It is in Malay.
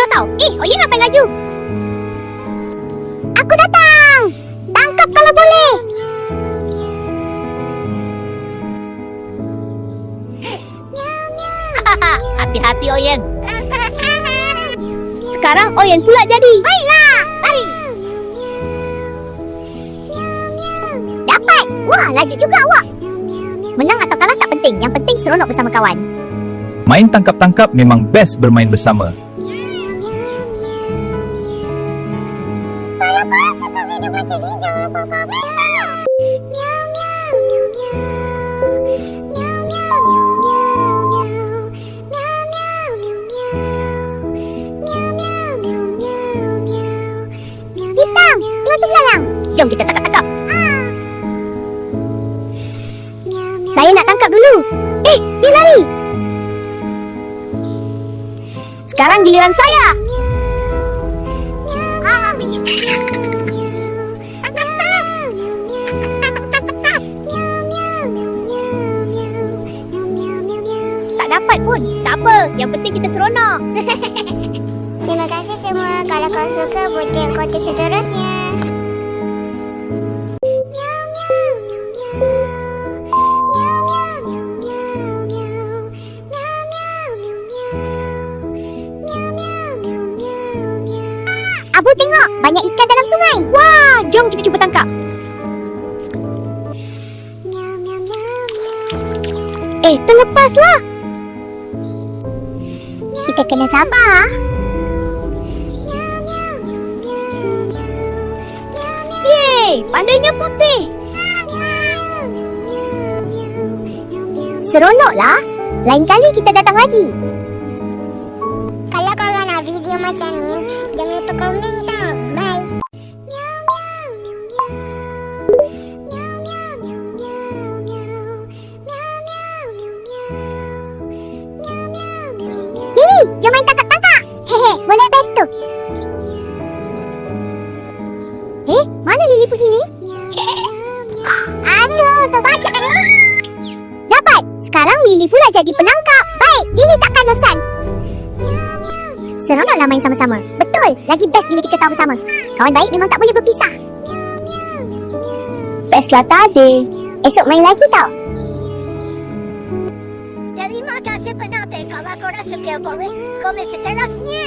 kau tahu. Oyen ngapain laju? Aku datang. Tangkap kalau boleh. Hati-hati Oyen. Sekarang Oyen pula jadi. Baiklah, lari. Dapat. Wah, laju juga awak. Menang atau kalah tak penting. Yang penting seronok bersama kawan. Main tangkap-tangkap memang best bermain bersama. Kalau korang suka video macam ni, jangan lupa komen. Hitam, tengok tu belalang. Jom kita tangkap-tangkap. Saya nak tangkap dulu. Dia lari. Sekarang giliran saya. Tak dapat pun. Tak apa. Yang penting kita seronok. Terima kasih semua. Kalau kau suka, buat konten seterusnya. Abu tengok, banyak ikan dalam sungai. Wah, jom kita cuba tangkap. Terlepaslah. Kita kena sabar. Yeay, pandainya putih. Seronoklah. Lain kali kita datang lagi. Kalau korang nak video macam ni, jangan lupa komen tau. Bye. Lili, jom main tangkap-tangkap. Hehe, boleh best tu. Mana Lili pergi ni? Aduh, terbaik ni. Dapat. Sekarang Lili pula jadi penangkap. Baik, Lili takkan bosan. Seronoklah main sama-sama. Betul, lagi best bila kita tahu bersama. Kawan baik memang tak boleh berpisah. Bestlah tadi. Esok main lagi tau. Terima kasih penonton. Kalau korang suka, boleh komen seterusnya.